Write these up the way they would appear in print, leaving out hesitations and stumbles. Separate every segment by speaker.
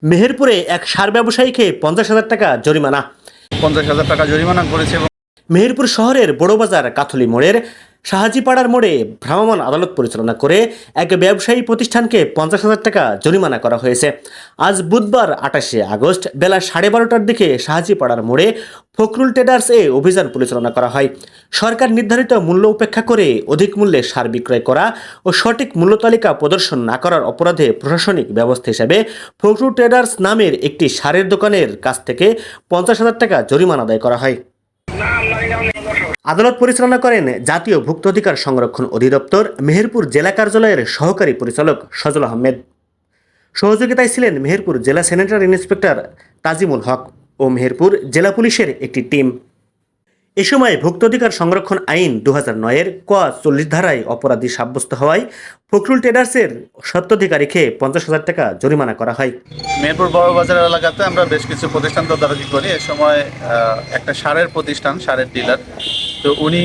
Speaker 1: মেহেরপুরে এক সার ব্যবসায়ীকে 50,000 টাকা জরিমানা।
Speaker 2: 50,000 টাকা জরিমানা করেছে।
Speaker 1: মেহেরপুর শহরের বড়বাজার কাথলি মোড়ের শাহাজিপাড়ার মোড়ে ভ্রাম্যমাণ আদালত পরিচালনা করে এক ব্যবসায়ী প্রতিষ্ঠানকে 50,000 টাকা জরিমানা করা হয়েছে। আজ বুধবার 28শে আগস্ট বেলা 12:30টার দিকে শাহাজিপাড়ার মোড়ে ফখরুল ট্রেডার্স অভিযান পরিচালনা করা হয়। সরকার নির্ধারিত মূল্য উপেক্ষা করে অধিক মূল্যে সার বিক্রয় করা ও সঠিক মূল্য তালিকা প্রদর্শন না করার অপরাধে প্রশাসনিক ব্যবস্থা হিসেবে ফখরুল ট্রেডার্স নামের একটি সারের দোকানের কাছ থেকে 50,000 টাকা জরিমানা আদায় করা হয়। আদালত পরিচালনা করেন জাতীয় ভোক্তাধিকার সংরক্ষণ অধিদপ্তর মেহেরপুর জেলা কার্যালয়ের সহকারী পরিচালক সজল আহমেদ। সহযোগিতায় ছিলেন মেহেরপুর জেলা স্যানিটারি ইন্সপেক্টর তাজিমুল হক ও মেহেরপুর জেলা পুলিশের একটি টিম। এ সময় ভোক্তাধিকার সংরক্ষণ আইন 2009-এর ক 40 ধারায় অপরাধী সাব্যস্ত হওয়ায় ফখরুল ট্রেডার্সের স্বত্বাধিকারীকে 50,000 টাকা জরিমানা করা হয়।
Speaker 2: মেহেরপুর বড়বাজার এলাকাতে আমরা বেশ কিছু প্রতিষ্ঠান তদারকি করি। এ সময় একটা সারের প্রতিষ্ঠান, সারের ডিলার, তো উনি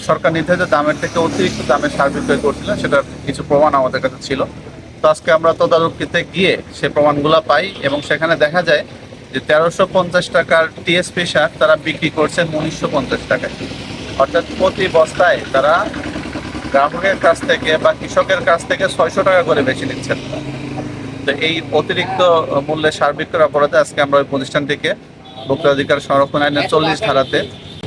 Speaker 2: সরকার নির্ধারিত দামের থেকে অতিরিক্ত দামে সার বিক্রয় করছিলেন। সেটার কিছু প্রমাণ আমাদের কাছে ছিল। তো আজকে আমরা তদারকিতে গিয়ে সে প্রমাণগুলো পাই এবং সেখানে দেখা যায় যে 1350 টাকার টিএসপি সার তারা বিক্রি করছেন 1950 টাকায়। অর্থাৎ প্রতি বস্তায় তারা গ্রাহকের কাছ থেকে বা কৃষকের কাছ থেকে 600 টাকা করে বেশি নিচ্ছেন। তো এই অতিরিক্ত মূল্যে সার বিক্রয়ের অপরাধে আজকে আমরা ওই প্রতিষ্ঠানটিকে ভোক্তাধিকার সংরক্ষণ আইনের 40 ধারাতে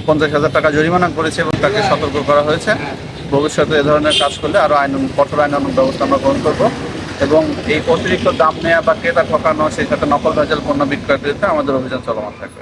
Speaker 2: 50,000 টাকা জরিমানা করেছে এবং তাকে সতর্ক করা হয়েছে। ভবিষ্যতে এ ধরনের কাজ করলে আরও কঠোর আইনানুগ ব্যবস্থা আমরা গ্রহণ করব এবং এই অতিরিক্ত দাম নেওয়া বা ক্রেতা ঠকানো, সেই সাথে নকল ভেজাল পণ্য বিক্রয়ের বিরুদ্ধে আমাদের অভিযান চলমান থাকবে।